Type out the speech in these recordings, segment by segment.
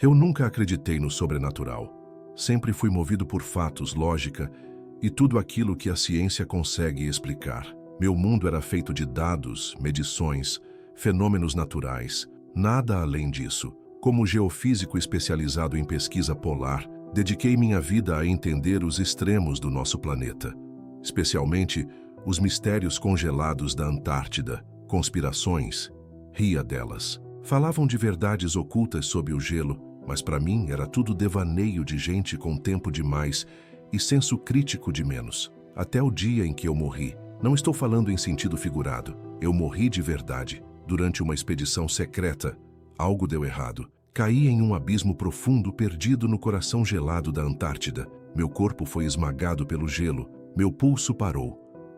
Eu nunca acreditei no sobrenatural. Sempre fui movido por fatos, lógica e tudo aquilo que a ciência consegue explicar. Meu mundo era feito de dados, medições, fenômenos naturais, nada além disso. Como geofísico especializado em pesquisa polar, dediquei minha vida a entender os extremos do nosso planeta, especialmente os mistérios congelados da Antártida, conspirações, ria delas. Falavam de verdades ocultas sob o gelo, mas para mim era tudo devaneio de gente com tempo demais e senso crítico de menos. Até o dia em que eu morri. Não estou falando em sentido figurado. Eu morri de verdade. Durante uma expedição secreta, algo deu errado. Caí em um abismo profundo perdido no coração gelado da Antártida. Meu corpo foi esmagado pelo gelo. Meu pulso parou.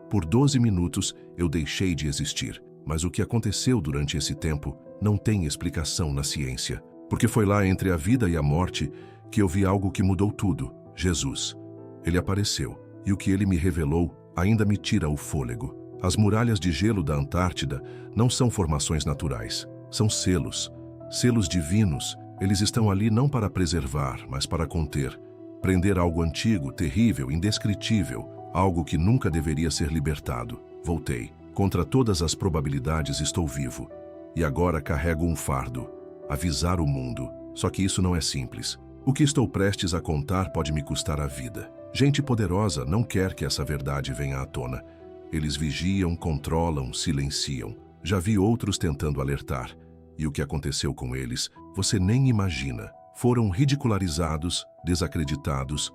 Por 12 minutos, eu deixei de existir. Mas o que aconteceu durante esse tempo não tem explicação na ciência. Porque foi lá entre a vida e a morte que eu vi algo que mudou tudo. Jesus. Ele apareceu. E o que ele me revelou ainda me tira o fôlego. As muralhas de gelo da Antártida não são formações naturais. São selos. Selos divinos. Eles estão ali não para preservar, mas para conter. Prender algo antigo, terrível, indescritível. Algo que nunca deveria ser libertado. Voltei. Contra todas as probabilidades estou vivo. E agora carrego um fardo. Avisar o mundo. Só que isso não é simples. O que estou prestes a contar pode me custar a vida. Gente poderosa não quer que essa verdade venha à tona. Eles vigiam, controlam, silenciam. Já vi outros tentando alertar. E o que aconteceu com eles, você nem imagina. Foram ridicularizados, desacreditados,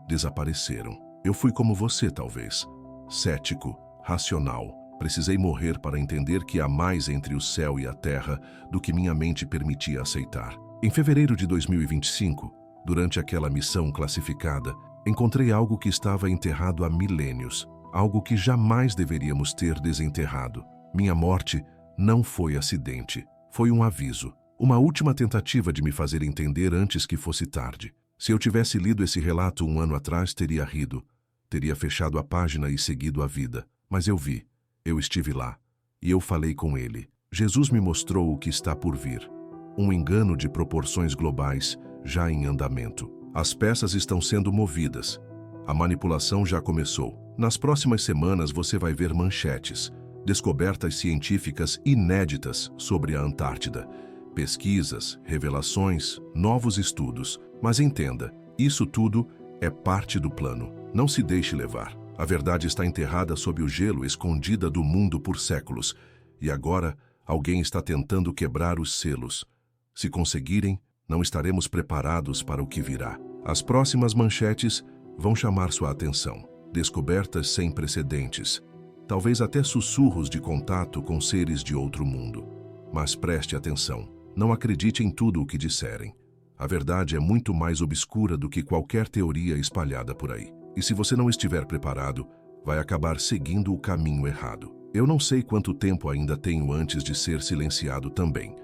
desapareceram. Eu fui como você, talvez. Cético, racional. Precisei morrer para entender que há mais entre o céu e a terra do que minha mente permitia aceitar. Em fevereiro de 2025, durante aquela missão classificada, encontrei algo que estava enterrado há milênios, algo que jamais deveríamos ter desenterrado. Minha morte não foi acidente, foi um aviso, uma última tentativa de me fazer entender antes que fosse tarde. Se eu tivesse lido esse relato um ano atrás, teria rido, teria fechado a página e seguido a vida. Mas eu vi. Eu estive lá, e eu falei com ele. Jesus me mostrou o que está por vir. Um engano de proporções globais, já em andamento. As peças estão sendo movidas. A manipulação já começou. Nas próximas semanas você vai ver manchetes, descobertas científicas inéditas sobre a Antártida. Pesquisas, revelações, novos estudos. Mas entenda, isso tudo é parte do plano. Não se deixe levar. A verdade está enterrada sob o gelo, escondida do mundo por séculos. E agora, alguém está tentando quebrar os selos. Se conseguirem, não estaremos preparados para o que virá. As próximas manchetes vão chamar sua atenção. Descobertas sem precedentes. Talvez até sussurros de contato com seres de outro mundo. Mas preste atenção. Não acredite em tudo o que disserem. A verdade é muito mais obscura do que qualquer teoria espalhada por aí. E se você não estiver preparado, vai acabar seguindo o caminho errado. Eu não sei quanto tempo ainda tenho antes de ser silenciado também.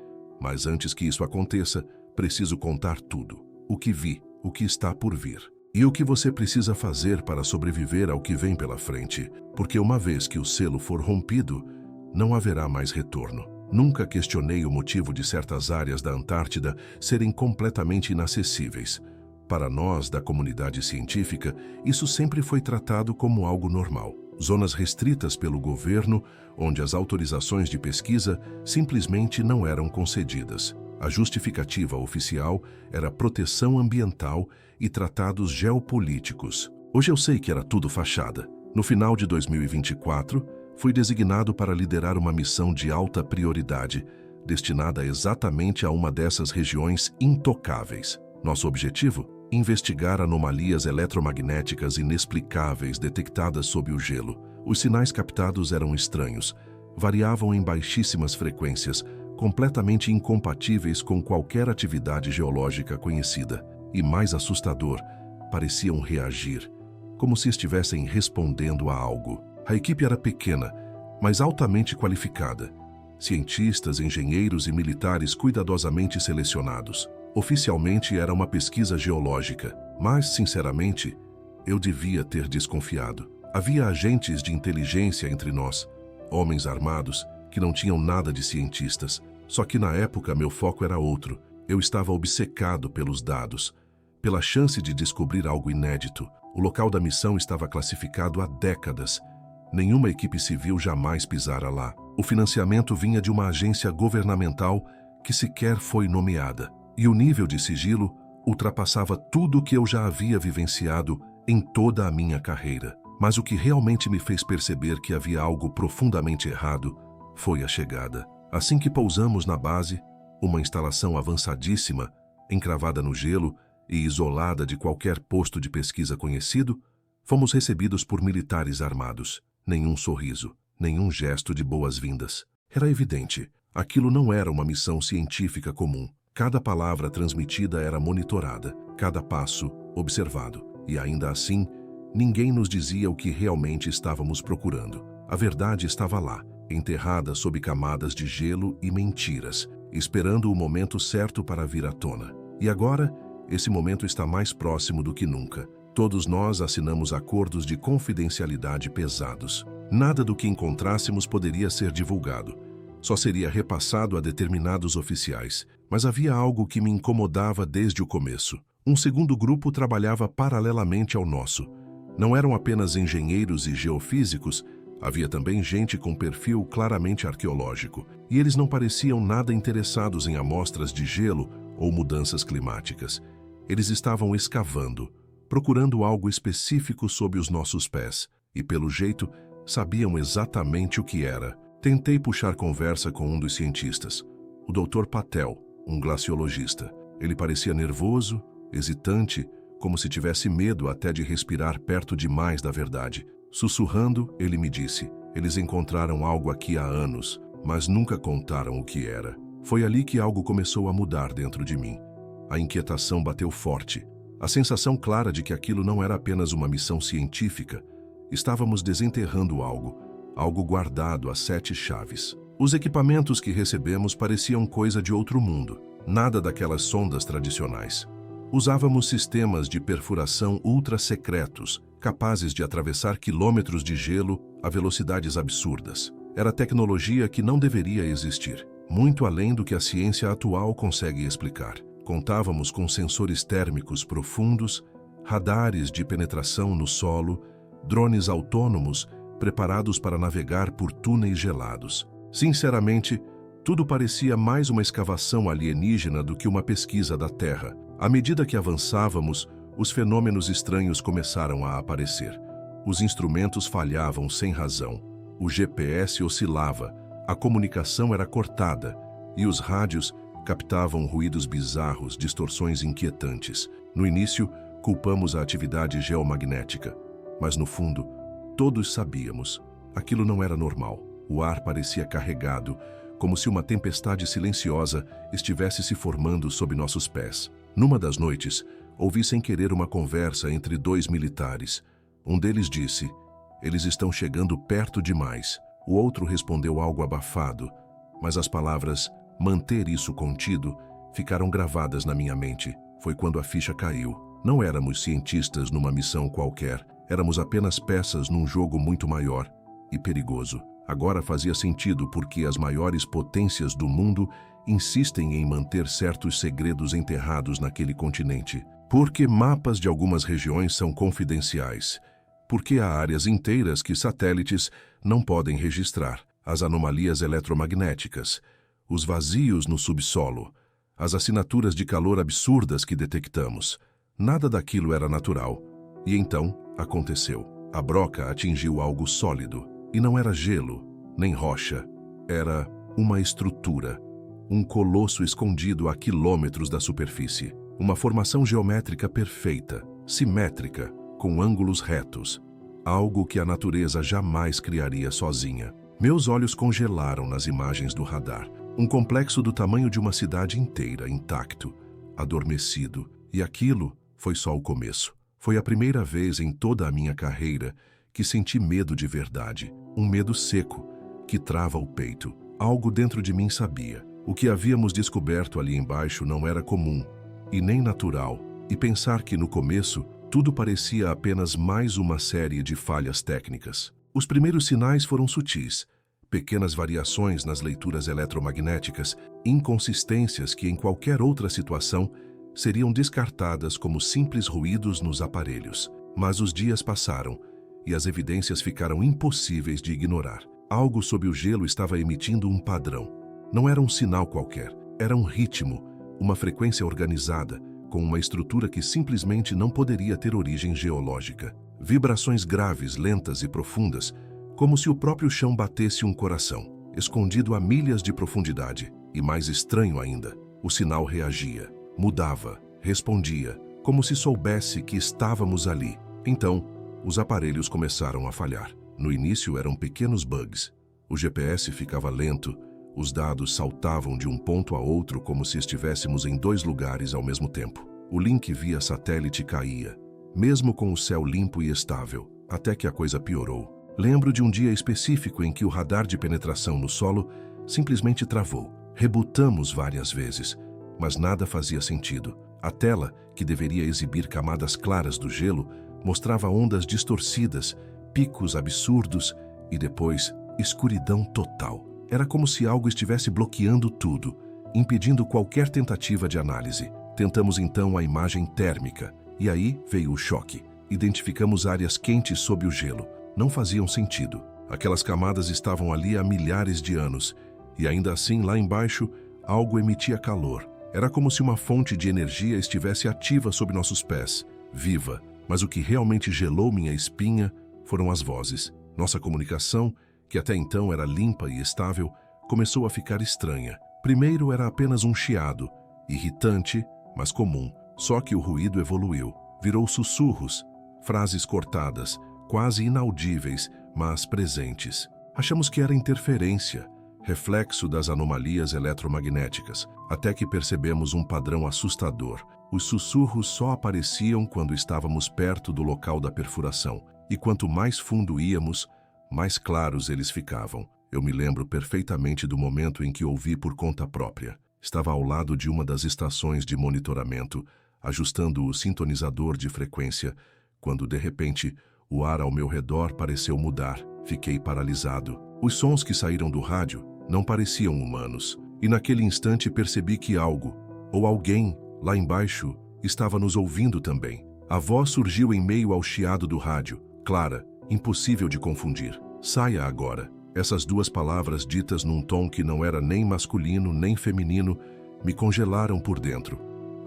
Mas antes que isso aconteça, preciso contar tudo. O que vi, o que está por vir. E o que você precisa fazer para sobreviver ao que vem pela frente. Porque uma vez que o selo for rompido, não haverá mais retorno. Nunca questionei o motivo de certas áreas da Antártida serem completamente inacessíveis. Para nós, da comunidade científica, isso sempre foi tratado como algo normal. Zonas restritas pelo governo, onde as autorizações de pesquisa simplesmente não eram concedidas. A justificativa oficial era proteção ambiental e tratados geopolíticos. Hoje eu sei que era tudo fachada. No final de 2024, fui designado para liderar uma missão de alta prioridade, destinada exatamente a uma dessas regiões intocáveis. Nosso objetivo? Investigar anomalias eletromagnéticas inexplicáveis detectadas sob o gelo. Os sinais captados eram estranhos, variavam em baixíssimas frequências, completamente incompatíveis com qualquer atividade geológica conhecida. E mais assustador, pareciam reagir, como se estivessem respondendo a algo. A equipe era pequena, mas altamente qualificada. Cientistas, engenheiros e militares cuidadosamente selecionados. Oficialmente era uma pesquisa geológica, mas, sinceramente, eu devia ter desconfiado. Havia agentes de inteligência entre nós, homens armados, que não tinham nada de cientistas. Só que na época meu foco era outro. Eu estava obcecado pelos dados, pela chance de descobrir algo inédito. O local da missão estava classificado há décadas. Nenhuma equipe civil jamais pisara lá. O financiamento vinha de uma agência governamental que sequer foi nomeada. E o nível de sigilo ultrapassava tudo o que eu já havia vivenciado em toda a minha carreira. Mas o que realmente me fez perceber que havia algo profundamente errado foi a chegada. Assim que pousamos na base, uma instalação avançadíssima, encravada no gelo e isolada de qualquer posto de pesquisa conhecido, fomos recebidos por militares armados. Nenhum sorriso, nenhum gesto de boas-vindas. Era evidente, aquilo não era uma missão científica comum. Cada palavra transmitida era monitorada, cada passo observado. E ainda assim, ninguém nos dizia o que realmente estávamos procurando. A verdade estava lá, enterrada sob camadas de gelo e mentiras, esperando o momento certo para vir à tona. E agora, esse momento está mais próximo do que nunca. Todos nós assinamos acordos de confidencialidade pesados. Nada do que encontrássemos poderia ser divulgado. Só seria repassado a determinados oficiais. Mas havia algo que me incomodava desde o começo. Um segundo grupo trabalhava paralelamente ao nosso. Não eram apenas engenheiros e geofísicos, havia também gente com perfil claramente arqueológico. E eles não pareciam nada interessados em amostras de gelo ou mudanças climáticas. Eles estavam escavando, procurando algo específico sob os nossos pés, e pelo jeito, sabiam exatamente o que era. Tentei puxar conversa com um dos cientistas, o Dr. Patel, um glaciologista. Ele parecia nervoso, hesitante, como se tivesse medo até de respirar perto demais da verdade. Sussurrando, ele me disse: eles encontraram algo aqui há anos, mas nunca contaram o que era. Foi ali que algo começou a mudar dentro de mim. A inquietação bateu forte. A sensação clara de que aquilo não era apenas uma missão científica. Estávamos desenterrando algo guardado a 7 chaves. Os equipamentos que recebemos pareciam coisa de outro mundo, nada daquelas sondas tradicionais. Usávamos sistemas de perfuração ultra-secretos, capazes de atravessar quilômetros de gelo a velocidades absurdas. Era tecnologia que não deveria existir, muito além do que a ciência atual consegue explicar. Contávamos com sensores térmicos profundos, radares de penetração no solo, drones autônomos preparados para navegar por túneis gelados. Sinceramente, tudo parecia mais uma escavação alienígena do que uma pesquisa da Terra. À medida que avançávamos, os fenômenos estranhos começaram a aparecer. Os instrumentos falhavam sem razão. O GPS oscilava, a comunicação era cortada e os rádios captavam ruídos bizarros, distorções inquietantes. No início, culpamos a atividade geomagnética, mas no fundo, todos sabíamos. Aquilo não era normal. O ar parecia carregado, como se uma tempestade silenciosa estivesse se formando sob nossos pés. Numa das noites, ouvi sem querer uma conversa entre 2 militares. Um deles disse: eles estão chegando perto demais. O outro respondeu algo abafado, mas as palavras manter isso contido ficaram gravadas na minha mente. Foi quando a ficha caiu. Não éramos cientistas numa missão qualquer, éramos apenas peças num jogo muito maior e perigoso. Agora fazia sentido porque as maiores potências do mundo insistem em manter certos segredos enterrados naquele continente. Porque mapas de algumas regiões são confidenciais. Porque há áreas inteiras que satélites não podem registrar. As anomalias eletromagnéticas, os vazios no subsolo, as assinaturas de calor absurdas que detectamos. Nada daquilo era natural. E então, aconteceu. A broca atingiu algo sólido. E não era gelo, nem rocha. Era uma estrutura. Um colosso escondido a quilômetros da superfície. Uma formação geométrica perfeita, simétrica, com ângulos retos. Algo que a natureza jamais criaria sozinha. Meus olhos congelaram nas imagens do radar. Um complexo do tamanho de uma cidade inteira, intacto, adormecido. E aquilo foi só o começo. Foi a primeira vez em toda a minha carreira que senti medo de verdade. Um medo seco, que trava o peito. Algo dentro de mim sabia. O que havíamos descoberto ali embaixo não era comum, e nem natural. E pensar que no começo, tudo parecia apenas mais uma série de falhas técnicas. Os primeiros sinais foram sutis, pequenas variações nas leituras eletromagnéticas, inconsistências que em qualquer outra situação seriam descartadas como simples ruídos nos aparelhos. Mas os dias passaram e as evidências ficaram impossíveis de ignorar. Algo sob o gelo estava emitindo um padrão. Não era um sinal qualquer, era um ritmo, uma frequência organizada, com uma estrutura que simplesmente não poderia ter origem geológica. Vibrações graves, lentas e profundas, como se o próprio chão batesse um coração, escondido a milhas de profundidade. E mais estranho ainda, o sinal reagia, mudava, respondia, como se soubesse que estávamos ali. Então, os aparelhos começaram a falhar. No início eram pequenos bugs. O GPS ficava lento, os dados saltavam de um ponto a outro como se estivéssemos em dois lugares ao mesmo tempo. O link via satélite caía, mesmo com o céu limpo e estável, até que a coisa piorou. Lembro de um dia específico em que o radar de penetração no solo simplesmente travou. Rebutamos várias vezes, mas nada fazia sentido. A tela, que deveria exibir camadas claras do gelo, mostrava ondas distorcidas, picos absurdos e depois escuridão total. Era como se algo estivesse bloqueando tudo, impedindo qualquer tentativa de análise. Tentamos então a imagem térmica, e aí veio o choque. Identificamos áreas quentes sob o gelo. Não faziam sentido. Aquelas camadas estavam ali há milhares de anos, e ainda assim, lá embaixo, algo emitia calor. Era como se uma fonte de energia estivesse ativa sob nossos pés, viva. Mas o que realmente gelou minha espinha foram as vozes. Nossa comunicação, que até então era limpa e estável, começou a ficar estranha. Primeiro era apenas um chiado, irritante, mas comum. Só que o ruído evoluiu. Virou sussurros, frases cortadas, quase inaudíveis, mas presentes. Achamos que era interferência, reflexo das anomalias eletromagnéticas, até que percebemos um padrão assustador. Os sussurros só apareciam quando estávamos perto do local da perfuração, e quanto mais fundo íamos, mais claros eles ficavam. Eu me lembro perfeitamente do momento em que ouvi por conta própria. Estava ao lado de uma das estações de monitoramento, ajustando o sintonizador de frequência, quando, de repente, o ar ao meu redor pareceu mudar. Fiquei paralisado. Os sons que saíram do rádio não pareciam humanos, e naquele instante percebi que algo, ou alguém, lá embaixo, estava nos ouvindo também. A voz surgiu em meio ao chiado do rádio, clara, impossível de confundir. Saia agora. Essas duas palavras ditas num tom que não era nem masculino nem feminino me congelaram por dentro.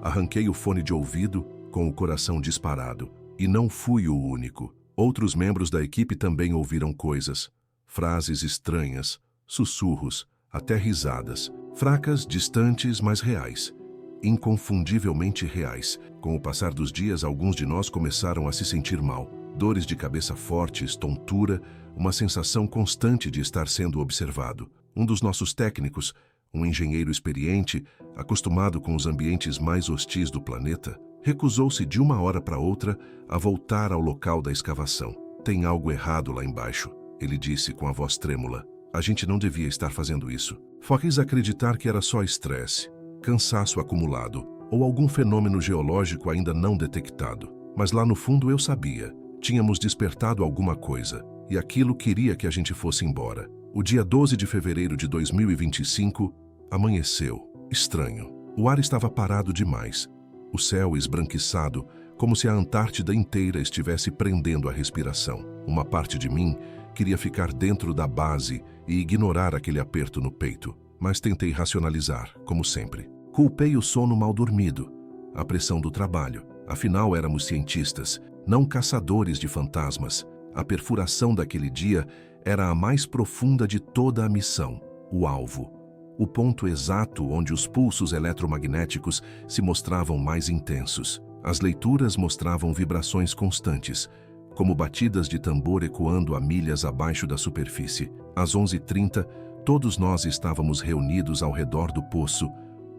Arranquei o fone de ouvido com o coração disparado. E não fui o único. Outros membros da equipe também ouviram coisas, frases estranhas, sussurros, até risadas, fracas, distantes, mas reais. Inconfundivelmente reais. Com o passar dos dias, alguns de nós começaram a se sentir mal. Dores de cabeça fortes, tontura, uma sensação constante de estar sendo observado. Um dos nossos técnicos, um engenheiro experiente, acostumado com os ambientes mais hostis do planeta, recusou-se de uma hora para outra a voltar ao local da escavação. Tem algo errado lá embaixo, ele disse com a voz trêmula. A gente não devia estar fazendo isso. Quis acreditar que era só estresse, cansaço acumulado ou algum fenômeno geológico ainda não detectado. Mas lá no fundo eu sabia. Tínhamos despertado alguma coisa, e aquilo queria que a gente fosse embora. O dia 12 de fevereiro de 2025 amanheceu. Estranho. O ar estava parado demais. O céu esbranquiçado, como se a Antártida inteira estivesse prendendo a respiração. Uma parte de mim queria ficar dentro da base e ignorar aquele aperto no peito, mas tentei racionalizar, como sempre. Culpei o sono mal dormido, a pressão do trabalho. Afinal, éramos cientistas, não caçadores de fantasmas. A perfuração daquele dia era a mais profunda de toda a missão, o alvo. O ponto exato onde os pulsos eletromagnéticos se mostravam mais intensos. As leituras mostravam vibrações constantes, como batidas de tambor ecoando a milhas abaixo da superfície. Às 11h30, todos nós estávamos reunidos ao redor do poço,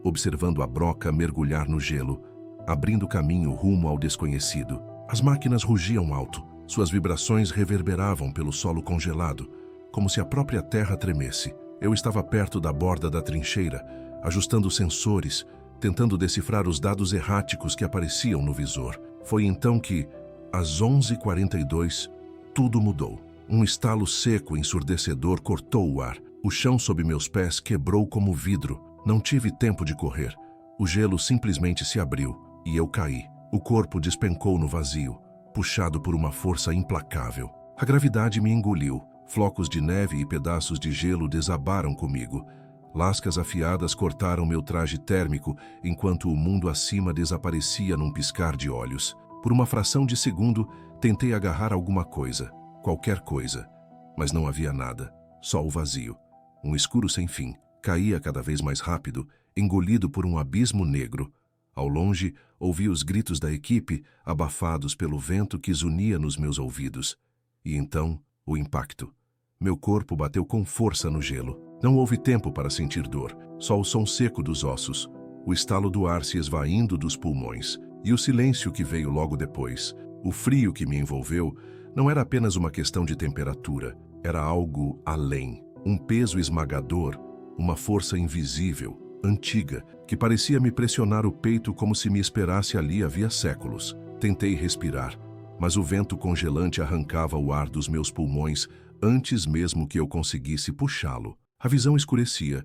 observando a broca mergulhar no gelo, abrindo caminho rumo ao desconhecido. As máquinas rugiam alto, suas vibrações reverberavam pelo solo congelado, como se a própria terra tremesse. Eu estava perto da borda da trincheira, ajustando sensores, tentando decifrar os dados erráticos que apareciam no visor. Foi então que, às 11h42, tudo mudou. Um estalo seco e ensurdecedor cortou o ar. O chão sob meus pés quebrou como vidro. Não tive tempo de correr. O gelo simplesmente se abriu e eu caí. O corpo despencou no vazio, puxado por uma força implacável. A gravidade me engoliu. Flocos de neve e pedaços de gelo desabaram comigo. Lascas afiadas cortaram meu traje térmico enquanto o mundo acima desaparecia num piscar de olhos. Por uma fração de segundo, tentei agarrar alguma coisa, qualquer coisa, mas não havia nada, só o vazio. Um escuro sem fim, caía cada vez mais rápido, engolido por um abismo negro. Ao longe, ouvi os gritos da equipe, abafados pelo vento que zunia nos meus ouvidos. E então, o impacto. Meu corpo bateu com força no gelo. Não houve tempo para sentir dor, só o som seco dos ossos, o estalo do ar se esvaindo dos pulmões, e o silêncio que veio logo depois. O frio que me envolveu não era apenas uma questão de temperatura, era algo além, um peso esmagador, uma força invisível, antiga, que parecia me pressionar o peito como se me esperasse ali havia séculos. Tentei respirar, mas o vento congelante arrancava o ar dos meus pulmões antes mesmo que eu conseguisse puxá-lo. A visão escurecia,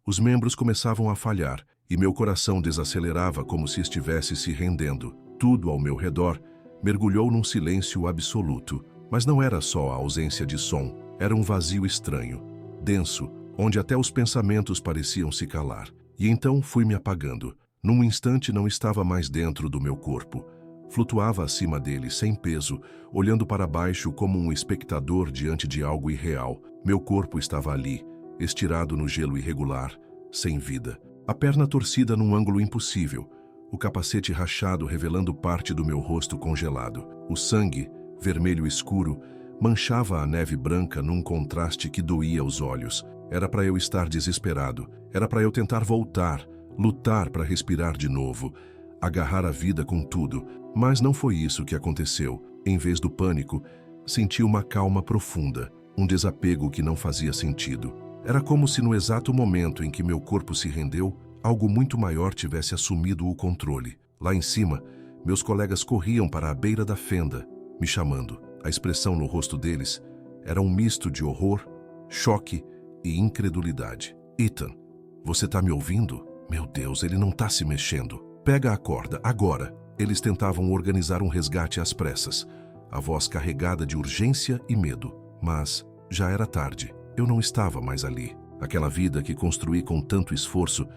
os membros começavam a falhar e meu coração desacelerava como se estivesse se rendendo. Tudo ao meu redor mergulhou num silêncio absoluto. Mas não era só a ausência de som, era um vazio estranho, denso, onde até os pensamentos pareciam se calar. E então fui me apagando. Num instante não estava mais dentro do meu corpo. Flutuava acima dele, sem peso, olhando para baixo como um espectador diante de algo irreal. Meu corpo estava ali, estirado no gelo irregular, sem vida. A perna torcida num ângulo impossível, o capacete rachado revelando parte do meu rosto congelado. O sangue, vermelho escuro, manchava a neve branca num contraste que doía os olhos. Era para eu estar desesperado, era para eu tentar voltar, lutar para respirar de novo, agarrar a vida com tudo. Mas não foi isso que aconteceu. Em vez do pânico, senti uma calma profunda, um desapego que não fazia sentido. Era como se no exato momento em que meu corpo se rendeu, algo muito maior tivesse assumido o controle. Lá em cima, meus colegas corriam para a beira da fenda, me chamando. A expressão no rosto deles era um misto de horror, choque e incredulidade. Ethan, você tá me ouvindo? Meu Deus, ele não tá se mexendo. Pega a corda, agora. Eles tentavam organizar um resgate às pressas, a voz carregada de urgência e medo. Mas já era tarde. Eu não estava mais ali. Aquela vida que construí com tanto esforço,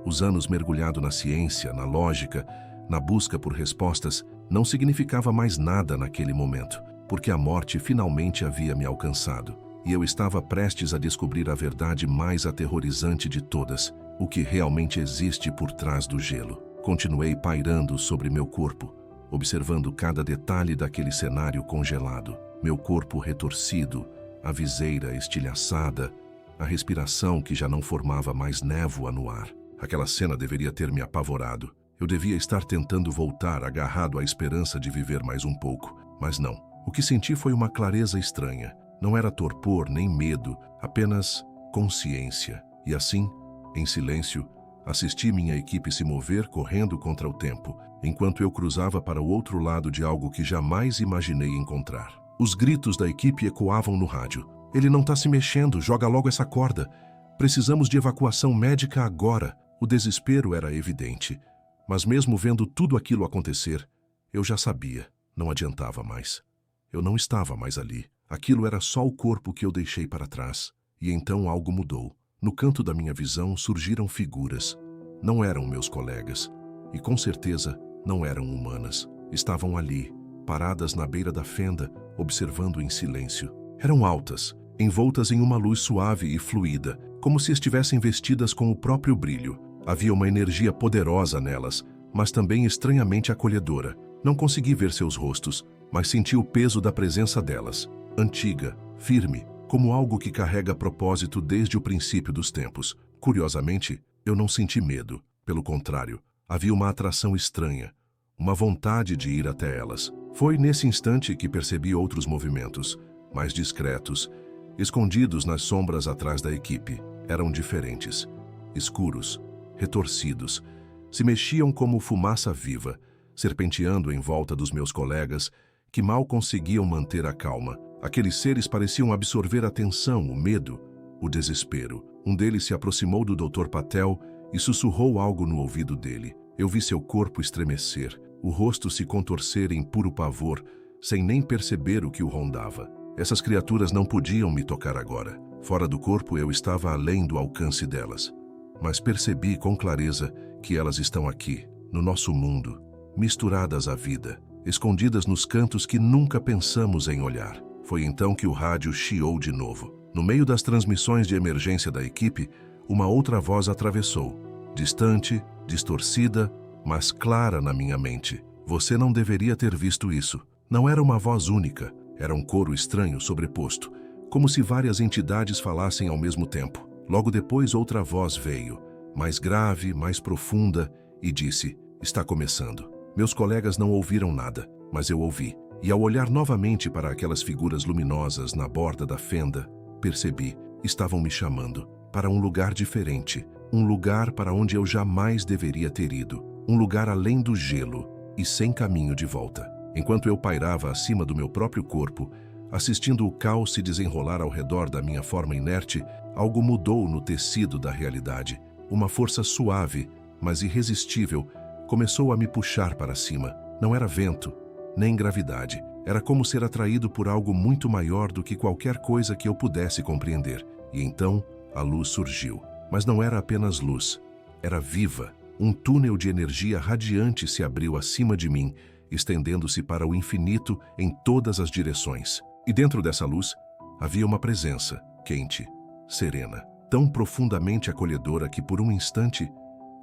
os anos mergulhado na ciência, na lógica, na busca por respostas, não significava mais nada naquele momento, porque a morte finalmente havia me alcançado. E eu estava prestes a descobrir a verdade mais aterrorizante de todas, o que realmente existe por trás do gelo. Continuei pairando sobre meu corpo, observando cada detalhe daquele cenário congelado. Meu corpo retorcido, a viseira estilhaçada, a respiração que já não formava mais névoa no ar. Aquela cena deveria ter me apavorado. Eu devia estar tentando voltar, agarrado à esperança de viver mais um pouco. Mas não. O que senti foi uma clareza estranha. Não era torpor nem medo, apenas consciência. E assim, em silêncio, assisti minha equipe se mover correndo contra o tempo, enquanto eu cruzava para o outro lado de algo que jamais imaginei encontrar. Os gritos da equipe ecoavam no rádio. Ele não está se mexendo, joga logo essa corda. Precisamos de evacuação médica agora. O desespero era evidente. Mas mesmo vendo tudo aquilo acontecer, eu já sabia, não adiantava mais. Eu não estava mais ali. Aquilo era só o corpo que eu deixei para trás. E então algo mudou. No canto da minha visão surgiram figuras. Não eram meus colegas. E com certeza não eram humanas. Estavam ali, paradas na beira da fenda, observando em silêncio. Eram altas, envoltas em uma luz suave e fluida, como se estivessem vestidas com o próprio brilho. Havia uma energia poderosa nelas, mas também estranhamente acolhedora. Não consegui ver seus rostos, mas senti o peso da presença delas. Antiga, firme, como algo que carrega propósito desde o princípio dos tempos. Curiosamente, eu não senti medo. Pelo contrário, havia uma atração estranha, uma vontade de ir até elas. Foi nesse instante que percebi outros movimentos, mais discretos, escondidos nas sombras atrás da equipe. Eram diferentes, escuros, retorcidos, se mexiam como fumaça viva, serpenteando em volta dos meus colegas, que mal conseguiam manter a calma. Aqueles seres pareciam absorver a tensão, o medo, o desespero. Um deles se aproximou do Dr. Patel e sussurrou algo no ouvido dele. Eu vi seu corpo estremecer, o rosto se contorcer em puro pavor, sem nem perceber o que o rondava. Essas criaturas não podiam me tocar agora. Fora do corpo eu estava além do alcance delas. Mas percebi com clareza que elas estão aqui, no nosso mundo, misturadas à vida, escondidas nos cantos que nunca pensamos em olhar. Foi então que o rádio chiou de novo. No meio das transmissões de emergência da equipe, uma outra voz atravessou, distante, distorcida, mas clara na minha mente. Você não deveria ter visto isso. Não era uma voz única, era um coro estranho sobreposto, como se várias entidades falassem ao mesmo tempo. Logo depois outra voz veio, mais grave, mais profunda, e disse: está começando. Meus colegas não ouviram nada, mas eu ouvi. E ao olhar novamente para aquelas figuras luminosas na borda da fenda, percebi, estavam me chamando para um lugar diferente, um lugar para onde eu jamais deveria ter ido, um lugar além do gelo e sem caminho de volta. Enquanto eu pairava acima do meu próprio corpo, assistindo o caos se desenrolar ao redor da minha forma inerte, algo mudou no tecido da realidade. Uma força suave, mas irresistível, começou a me puxar para cima. Não era vento, nem gravidade. Era como ser atraído por algo muito maior do que qualquer coisa que eu pudesse compreender. E então, a luz surgiu. Mas não era apenas luz. Era viva. Um túnel de energia radiante se abriu acima de mim, estendendo-se para o infinito em todas as direções. E dentro dessa luz, havia uma presença, quente, serena, tão profundamente acolhedora que por um instante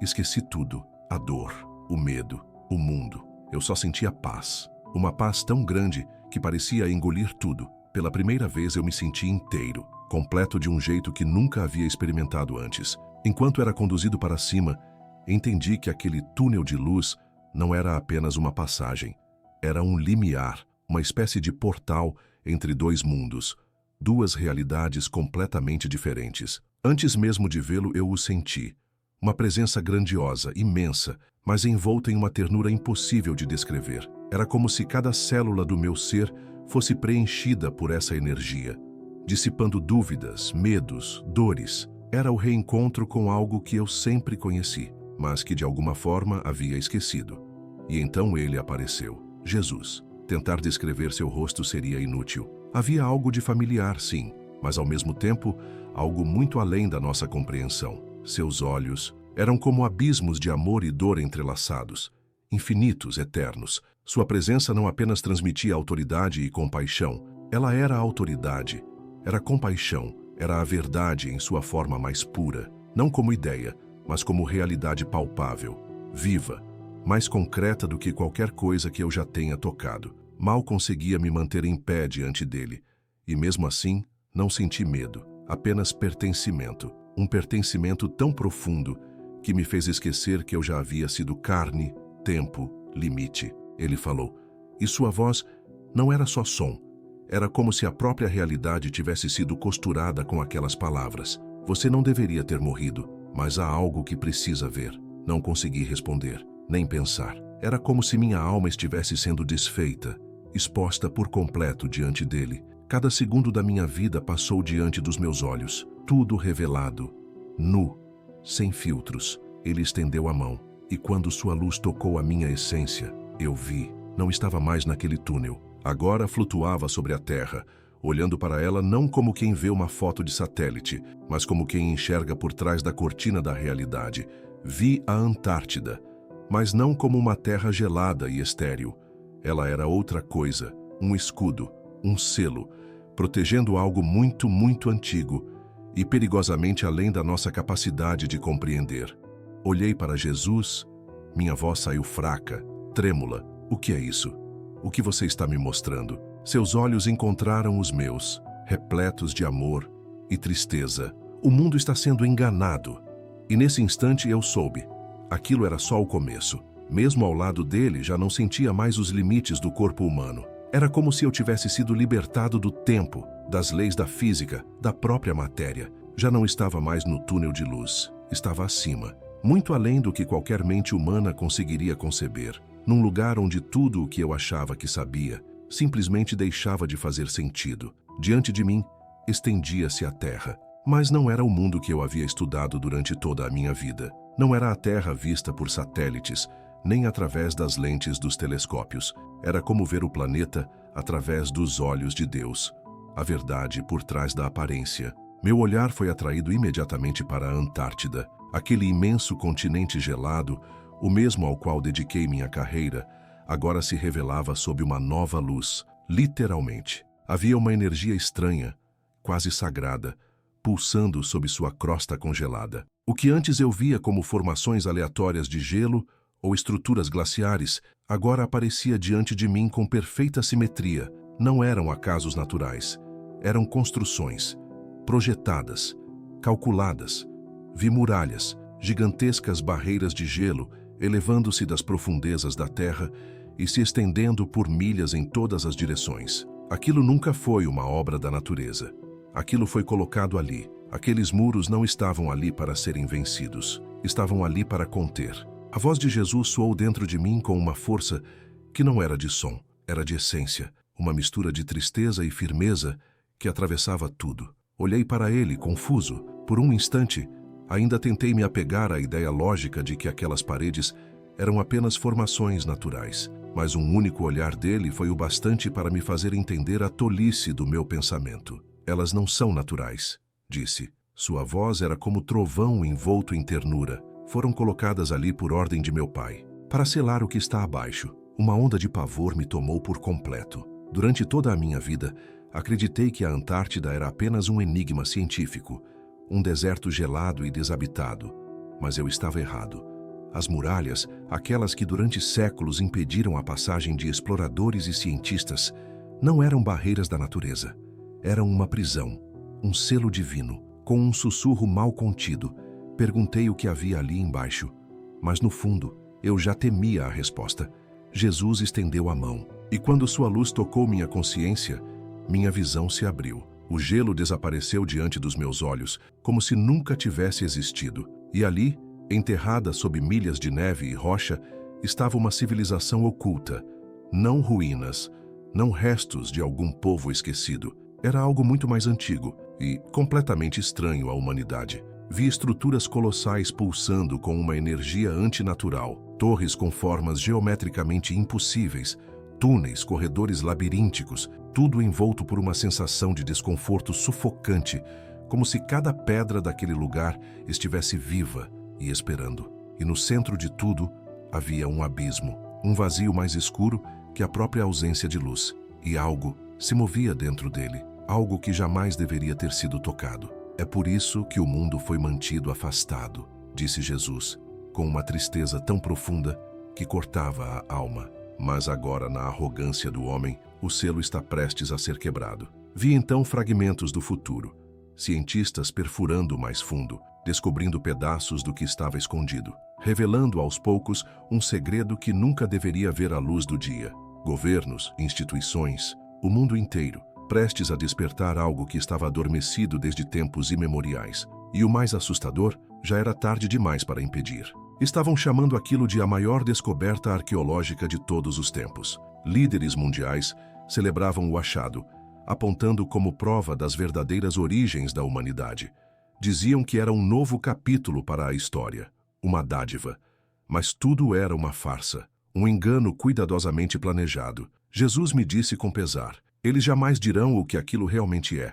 esqueci tudo. A dor, o medo, o mundo. Eu só sentia paz. Uma paz tão grande que parecia engolir tudo. Pela primeira vez eu me senti inteiro, completo de um jeito que nunca havia experimentado antes. Enquanto era conduzido para cima, entendi que aquele túnel de luz não era apenas uma passagem. Era um limiar, uma espécie de portal entre dois mundos, duas realidades completamente diferentes. Antes mesmo de vê-lo, eu o senti. Uma presença grandiosa, imensa, mas envolta em uma ternura impossível de descrever. Era como se cada célula do meu ser fosse preenchida por essa energia, dissipando dúvidas, medos, dores. Era o reencontro com algo que eu sempre conheci, mas que de alguma forma havia esquecido. E então ele apareceu, Jesus. Tentar descrever seu rosto seria inútil. Havia algo de familiar, sim, mas ao mesmo tempo, algo muito além da nossa compreensão. Seus olhos eram como abismos de amor e dor entrelaçados, infinitos, eternos. Sua presença não apenas transmitia autoridade e compaixão, ela era a autoridade, era compaixão, era a verdade em sua forma mais pura, não como ideia, mas como realidade palpável, viva, mais concreta do que qualquer coisa que eu já tenha tocado. Mal conseguia me manter em pé diante dele, e mesmo assim, não senti medo, apenas pertencimento. Um pertencimento tão profundo que me fez esquecer que eu já havia sido carne, tempo, limite. Ele falou, e sua voz não era só som, era como se a própria realidade tivesse sido costurada com aquelas palavras. Você não deveria ter morrido, mas há algo que precisa ver. Não consegui responder, nem pensar. Era como se minha alma estivesse sendo desfeita, exposta por completo diante dele. Cada segundo da minha vida passou diante dos meus olhos, tudo revelado, nu, sem filtros. Ele estendeu a mão, e quando sua luz tocou a minha essência, eu vi. Não estava mais naquele túnel. Agora flutuava sobre a terra, olhando para ela não como quem vê uma foto de satélite, mas como quem enxerga por trás da cortina da realidade. Vi a Antártida, mas não como uma terra gelada e estéril. Ela era outra coisa, um escudo, um selo, protegendo algo muito, muito antigo e perigosamente além da nossa capacidade de compreender. Olhei para Jesus, minha voz saiu fraca, trêmula. O que é isso? O que você está me mostrando? Seus olhos encontraram os meus, repletos de amor e tristeza. O mundo está sendo enganado. E nesse instante eu soube. Aquilo era só o começo. Mesmo ao lado dele, já não sentia mais os limites do corpo humano. Era como se eu tivesse sido libertado do tempo, das leis da física, da própria matéria. Já não estava mais no túnel de luz. Estava acima, muito além do que qualquer mente humana conseguiria conceber. Num lugar onde tudo o que eu achava que sabia simplesmente deixava de fazer sentido. Diante de mim, estendia-se a Terra. Mas não era o mundo que eu havia estudado durante toda a minha vida. Não era a Terra vista por satélites, nem através das lentes dos telescópios. Era como ver o planeta através dos olhos de Deus. A verdade por trás da aparência. Meu olhar foi atraído imediatamente para a Antártida, aquele imenso continente gelado, o mesmo ao qual dediquei minha carreira, agora se revelava sob uma nova luz, literalmente. Havia uma energia estranha, quase sagrada, pulsando sob sua crosta congelada. O que antes eu via como formações aleatórias de gelo ou estruturas glaciares, agora aparecia diante de mim com perfeita simetria. Não eram acasos naturais, eram construções, projetadas, calculadas. Vi muralhas, gigantescas barreiras de gelo, elevando-se das profundezas da terra e se estendendo por milhas em todas as direções. Aquilo nunca foi uma obra da natureza. Aquilo foi colocado ali. Aqueles muros não estavam ali para serem vencidos. Estavam ali para conter. A voz de Jesus soou dentro de mim com uma força que não era de som, era de essência. Uma mistura de tristeza e firmeza que atravessava tudo. Olhei para ele, confuso. Por um instante, ainda tentei me apegar à ideia lógica de que aquelas paredes eram apenas formações naturais. Mas um único olhar dele foi o bastante para me fazer entender a tolice do meu pensamento. Elas não são naturais, disse. Sua voz era como trovão envolto em ternura. Foram colocadas ali por ordem de meu pai, para selar o que está abaixo. Uma onda de pavor me tomou por completo. Durante toda a minha vida, acreditei que a Antártida era apenas um enigma científico, um deserto gelado e desabitado. Mas eu estava errado. As muralhas, aquelas que durante séculos impediram a passagem de exploradores e cientistas, não eram barreiras da natureza. Eram uma prisão, um selo divino. Com um sussurro mal contido, perguntei o que havia ali embaixo. Mas no fundo, eu já temia a resposta. Jesus estendeu a mão, e quando sua luz tocou minha consciência, minha visão se abriu. O gelo desapareceu diante dos meus olhos, como se nunca tivesse existido. E ali, enterrada sob milhas de neve e rocha, estava uma civilização oculta. Não ruínas, não restos de algum povo esquecido. Era algo muito mais antigo e completamente estranho à humanidade. Vi estruturas colossais pulsando com uma energia antinatural, torres com formas geometricamente impossíveis, túneis, corredores labirínticos, tudo envolto por uma sensação de desconforto sufocante, como se cada pedra daquele lugar estivesse viva e esperando. E no centro de tudo havia um abismo, um vazio mais escuro que a própria ausência de luz. E algo se movia dentro dele. Algo que jamais deveria ter sido tocado. É por isso que o mundo foi mantido afastado, disse Jesus, com uma tristeza tão profunda que cortava a alma. Mas agora, na arrogância do homem, o selo está prestes a ser quebrado. Vi então fragmentos do futuro, cientistas perfurando mais fundo, descobrindo pedaços do que estava escondido, revelando aos poucos um segredo que nunca deveria ver a luz do dia. Governos, instituições, o mundo inteiro, prestes a despertar algo que estava adormecido desde tempos imemoriais. E o mais assustador, já era tarde demais para impedir. Estavam chamando aquilo de a maior descoberta arqueológica de todos os tempos. Líderes mundiais celebravam o achado, apontando como prova das verdadeiras origens da humanidade. Diziam que era um novo capítulo para a história, uma dádiva. Mas tudo era uma farsa, um engano cuidadosamente planejado. Jesus me disse com pesar: eles jamais dirão o que aquilo realmente é.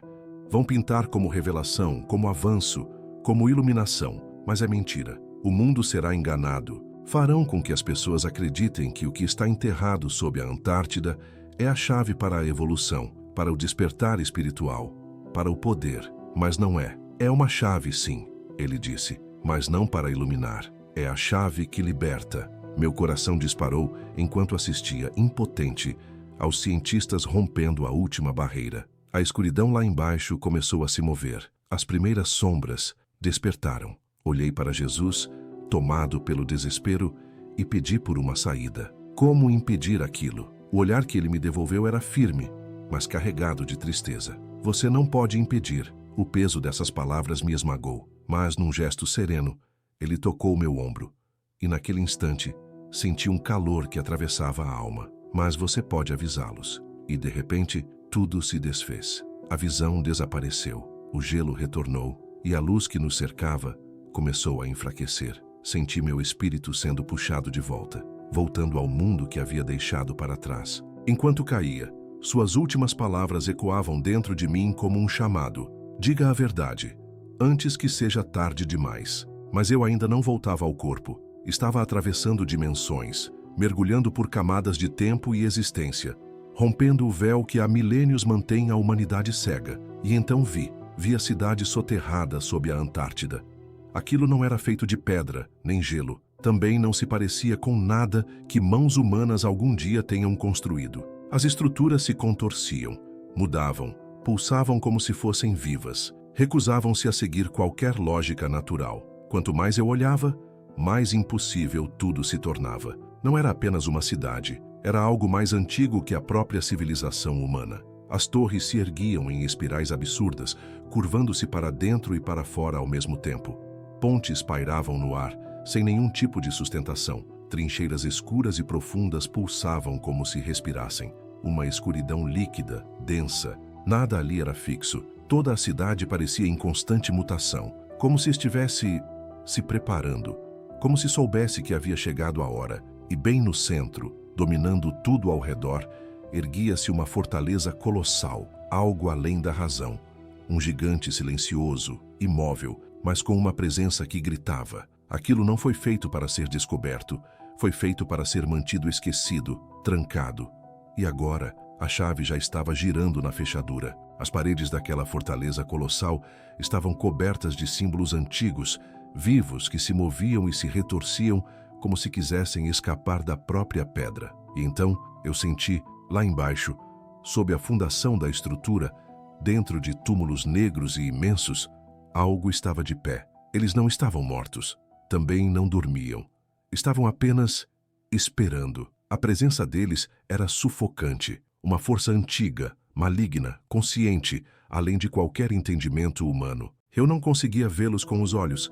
Vão pintar como revelação, como avanço, como iluminação, mas é mentira. O mundo será enganado. Farão com que as pessoas acreditem que o que está enterrado sob a Antártida é a chave para a evolução, para o despertar espiritual, para o poder. Mas não é. É uma chave, sim, ele disse, mas não para iluminar. É a chave que liberta. Meu coração disparou enquanto assistia, impotente, aos cientistas rompendo a última barreira. A escuridão lá embaixo começou a se mover. As primeiras sombras despertaram. Olhei para Jesus, tomado pelo desespero, e pedi por uma saída. Como impedir aquilo? O olhar que ele me devolveu era firme, mas carregado de tristeza. Você não pode impedir. O peso dessas palavras me esmagou, mas num gesto sereno, ele tocou meu ombro, e naquele instante, senti um calor que atravessava a alma. Mas você pode avisá-los. e de repente tudo se desfez. A visão desapareceu, o gelo retornou e a luz que nos cercava começou a enfraquecer. Senti meu espírito sendo puxado de volta, voltando ao mundo que havia deixado para trás. Enquanto caía, suas últimas palavras ecoavam dentro de mim como um chamado. Diga a verdade, antes que seja tarde demais. Mas eu ainda não voltava ao corpo. Estava atravessando dimensões, mergulhando por camadas de tempo e existência, rompendo o véu que há milênios mantém a humanidade cega. E então vi a cidade soterrada sob a Antártida. Aquilo não era feito de pedra, nem gelo. Também não se parecia com nada que mãos humanas algum dia tenham construído. As estruturas se contorciam, mudavam, pulsavam como se fossem vivas. Recusavam-se a seguir qualquer lógica natural. Quanto mais eu olhava, mais impossível tudo se tornava. Não era apenas uma cidade, era algo mais antigo que a própria civilização humana. As torres se erguiam em espirais absurdas, curvando-se para dentro e para fora ao mesmo tempo. Pontes pairavam no ar, sem nenhum tipo de sustentação. Trincheiras escuras e profundas pulsavam como se respirassem. Uma escuridão líquida, densa. Nada ali era fixo. Toda a cidade parecia em constante mutação, como se estivesse se preparando, como se soubesse que havia chegado a hora. E bem no centro, dominando tudo ao redor, erguia-se uma fortaleza colossal, algo além da razão. Um gigante silencioso, imóvel, mas com uma presença que gritava. Aquilo não foi feito para ser descoberto, foi feito para ser mantido esquecido, trancado. E agora, a chave já estava girando na fechadura. As paredes daquela fortaleza colossal estavam cobertas de símbolos antigos, vivos que se moviam e se retorciam como se quisessem escapar da própria pedra. E então eu senti, lá embaixo, sob a fundação da estrutura, dentro de túmulos negros e imensos, algo estava de pé. Eles não estavam mortos, também não dormiam. Estavam apenas esperando. A presença deles era sufocante, uma força antiga, maligna, consciente, além de qualquer entendimento humano. Eu não conseguia vê-los com os olhos,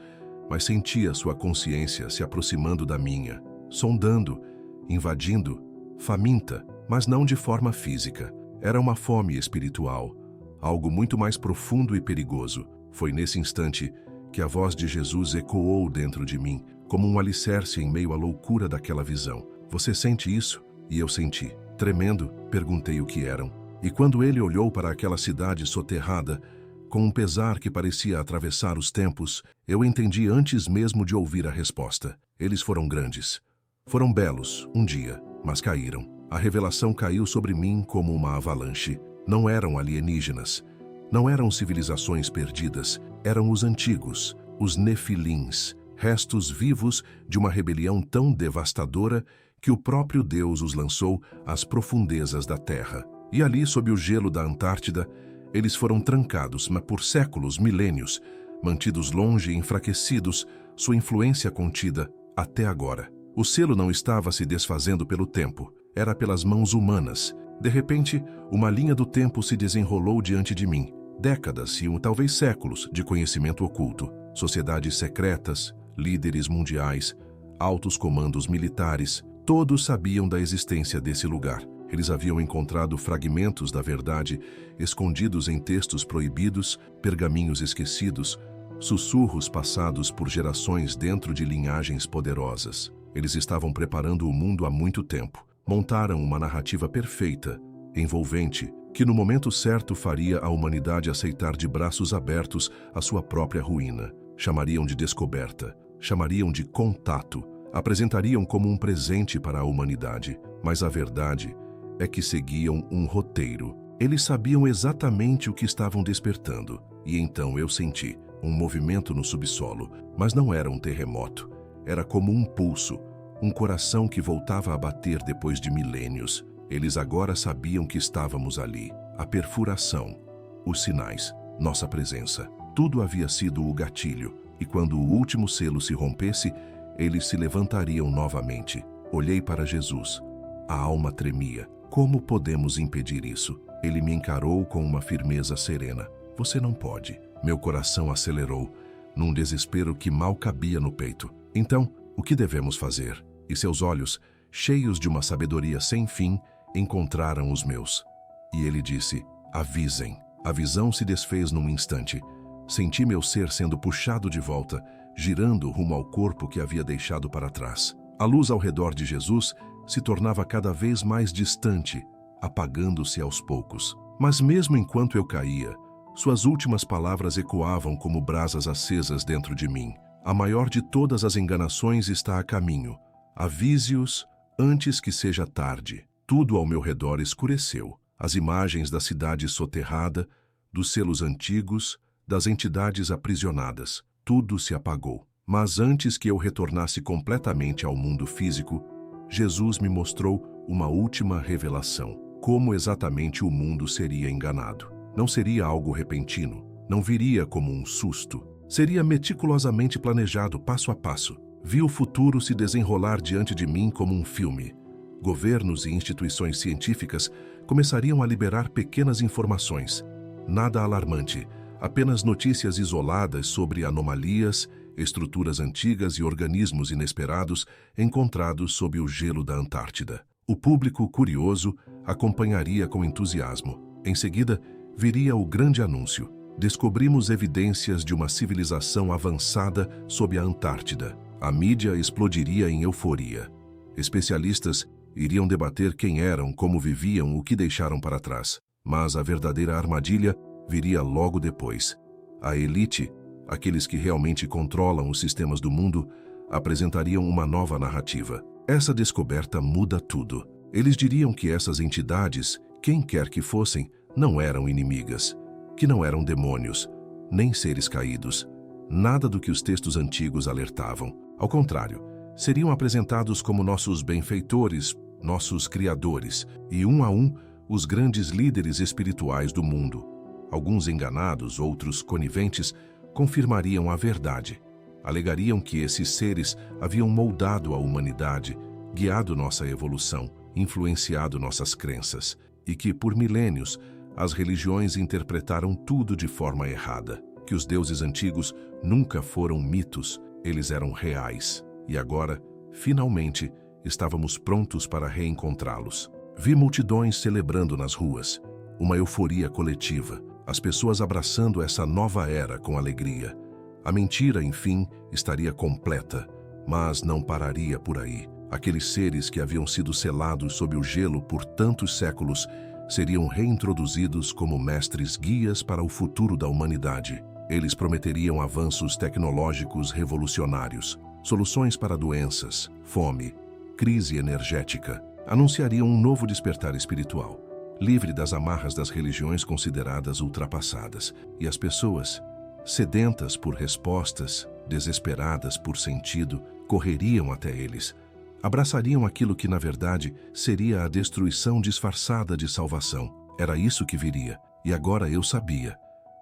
mas sentia sua consciência se aproximando da minha, sondando, invadindo, faminta, mas não de forma física. Era uma fome espiritual, algo muito mais profundo e perigoso. Foi nesse instante que a voz de Jesus ecoou dentro de mim, como um alicerce em meio à loucura daquela visão. Você sente isso? E eu senti. Tremendo, perguntei o que eram. E quando ele olhou para aquela cidade soterrada, com um pesar que parecia atravessar os tempos, eu entendi antes mesmo de ouvir a resposta. Eles foram grandes. Foram belos, um dia, mas caíram. A revelação caiu sobre mim como uma avalanche. Não eram alienígenas. Não eram civilizações perdidas. Eram os antigos, os Nefilins, restos vivos de uma rebelião tão devastadora que o próprio Deus os lançou às profundezas da Terra. E ali, sob o gelo da Antártida, eles foram trancados, mas por séculos, milênios, mantidos longe e enfraquecidos, sua influência contida até agora. O selo não estava se desfazendo pelo tempo, era pelas mãos humanas. De repente, uma linha do tempo se desenrolou diante de mim. Décadas e talvez séculos de conhecimento oculto, sociedades secretas, líderes mundiais, altos comandos militares, todos sabiam da existência desse lugar. Eles haviam encontrado fragmentos da verdade escondidos em textos proibidos, pergaminhos esquecidos, sussurros passados por gerações dentro de linhagens poderosas. Eles estavam preparando o mundo há muito tempo. Montaram uma narrativa perfeita, envolvente, que no momento certo faria a humanidade aceitar de braços abertos a sua própria ruína. Chamariam de descoberta, chamariam de contato, apresentariam como um presente para a humanidade. Mas a verdade é que seguiam um roteiro. Eles sabiam exatamente o que estavam despertando. E então eu senti um movimento no subsolo, mas não era um terremoto. Era como um pulso, um coração que voltava a bater depois de milênios. Eles agora sabiam que estávamos ali. A perfuração, os sinais, nossa presença. Tudo havia sido o gatilho. E quando o último selo se rompesse, eles se levantariam novamente. Olhei para Jesus. A alma tremia. Como podemos impedir isso? Ele me encarou com uma firmeza serena. Você não pode. Meu coração acelerou, num desespero que mal cabia no peito. Então, o que devemos fazer? E seus olhos, cheios de uma sabedoria sem fim, encontraram os meus. e ele disse: avisem. A visão se desfez num instante. Senti meu ser sendo puxado de volta, girando rumo ao corpo que havia deixado para trás. A luz ao redor de Jesus se tornava cada vez mais distante, apagando-se aos poucos. Mas mesmo enquanto eu caía, suas últimas palavras ecoavam como brasas acesas dentro de mim. A maior de todas as enganações está a caminho. Avise-os antes que seja tarde. Tudo ao meu redor escureceu. As imagens da cidade soterrada, dos selos antigos, das entidades aprisionadas, tudo se apagou. Mas antes que eu retornasse completamente ao mundo físico, Jesus me mostrou uma última revelação. Como exatamente o mundo seria enganado. Não seria algo repentino, não viria como um susto. Seria meticulosamente planejado passo a passo. Vi o futuro se desenrolar diante de mim como um filme. Governos e instituições científicas começariam a liberar pequenas informações. Nada alarmante, apenas notícias isoladas sobre anomalias, estruturas antigas e organismos inesperados encontrados sob o gelo da Antártida. O público, curioso, acompanharia com entusiasmo. Em seguida, viria o grande anúncio. Descobrimos evidências de uma civilização avançada sob a Antártida. A mídia explodiria em euforia. Especialistas iriam debater quem eram, como viviam, o que deixaram para trás. Mas a verdadeira armadilha viria logo depois. A elite, aqueles que realmente controlam os sistemas do mundo, apresentariam uma nova narrativa. Essa descoberta muda tudo. Eles diriam que essas entidades, quem quer que fossem, não eram inimigas, que não eram demônios, nem seres caídos, nada do que os textos antigos alertavam. Ao contrário, seriam apresentados como nossos benfeitores, nossos criadores, e um a um, os grandes líderes espirituais do mundo. Alguns enganados, outros coniventes, confirmariam a verdade. Alegariam que esses seres haviam moldado a humanidade, guiado nossa evolução, influenciado nossas crenças, e que, por milênios, as religiões interpretaram tudo de forma errada, que os deuses antigos nunca foram mitos, eles eram reais, e agora, finalmente, estávamos prontos para reencontrá-los. Vi multidões celebrando nas ruas, uma euforia coletiva, as pessoas abraçando essa nova era com alegria. A mentira, enfim, estaria completa, mas não pararia por aí. Aqueles seres que haviam sido selados sob o gelo por tantos séculos seriam reintroduzidos como mestres guias para o futuro da humanidade. Eles prometeriam avanços tecnológicos revolucionários, soluções para doenças, fome, crise energética. Anunciariam um novo despertar espiritual, livre das amarras das religiões consideradas ultrapassadas. E as pessoas, sedentas por respostas, desesperadas por sentido, correriam até eles. Abraçariam aquilo que, na verdade, seria a destruição disfarçada de salvação. Era isso que viria, e agora eu sabia.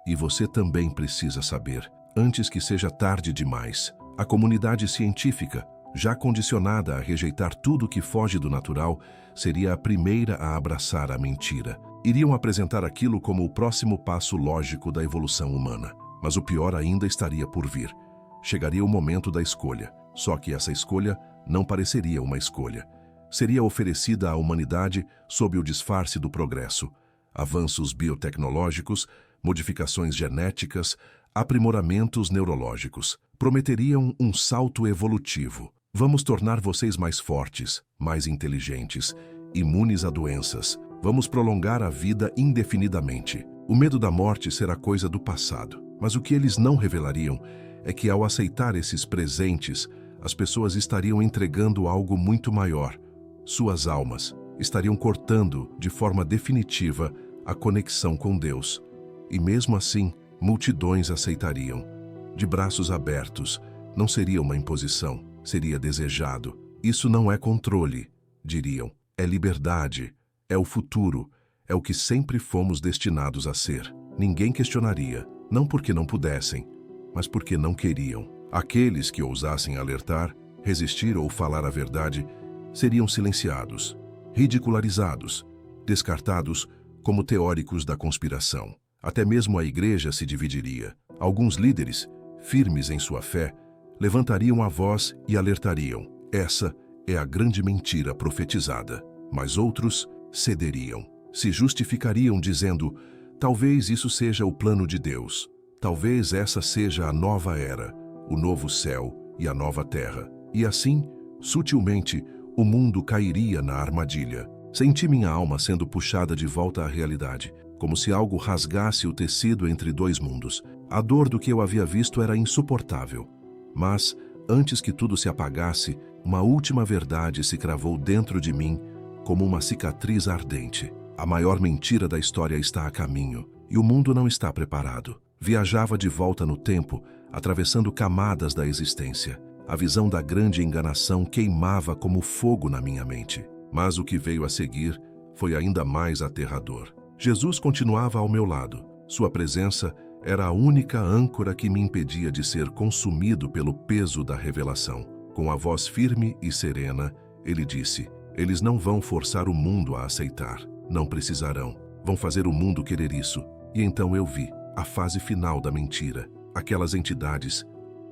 E você também precisa saber, antes que seja tarde demais. A comunidade científica, já condicionada a rejeitar tudo que foge do natural, seria a primeira a abraçar a mentira. Iriam apresentar aquilo como o próximo passo lógico da evolução humana. Mas o pior ainda estaria por vir. Chegaria o momento da escolha, só que essa escolha não pareceria uma escolha. Seria oferecida à humanidade sob o disfarce do progresso. Avanços biotecnológicos, modificações genéticas, aprimoramentos neurológicos. Prometeriam um salto evolutivo. Vamos tornar vocês mais fortes, mais inteligentes, imunes a doenças. Vamos prolongar a vida indefinidamente. O medo da morte será coisa do passado. Mas o que eles não revelariam é que, ao aceitar esses presentes, as pessoas estariam entregando algo muito maior. Suas almas estariam cortando, de forma definitiva, a conexão com Deus. E mesmo assim, multidões aceitariam. De braços abertos, não seria uma imposição, seria desejado. Isso não é controle, diriam. É liberdade, é o futuro, é o que sempre fomos destinados a ser. Ninguém questionaria, não porque não pudessem, mas porque não queriam. Aqueles que ousassem alertar, resistir ou falar a verdade, seriam silenciados, ridicularizados, descartados como teóricos da conspiração. Até mesmo a igreja se dividiria. Alguns líderes, firmes em sua fé, levantariam a voz e alertariam. Essa é a grande mentira profetizada. Mas outros cederiam. Se justificariam dizendo: talvez isso seja o plano de Deus. Talvez essa seja a nova era, o novo céu e a nova terra. E assim, sutilmente, o mundo cairia na armadilha. Senti minha alma sendo puxada de volta à realidade, como se algo rasgasse o tecido entre dois mundos. A dor do que eu havia visto era insuportável. Mas, antes que tudo se apagasse, uma última verdade se cravou dentro de mim como uma cicatriz ardente. A maior mentira da história está a caminho, e o mundo não está preparado. Viajava de volta no tempo, atravessando camadas da existência. A visão da grande enganação queimava como fogo na minha mente. Mas o que veio a seguir foi ainda mais aterrador. Jesus continuava ao meu lado. Sua presença era a única âncora que me impedia de ser consumido pelo peso da revelação. Com a voz firme e serena, ele disse: eles não vão forçar o mundo a aceitar. Não precisarão. Vão fazer o mundo querer isso. E então eu vi a fase final da mentira. Aquelas entidades,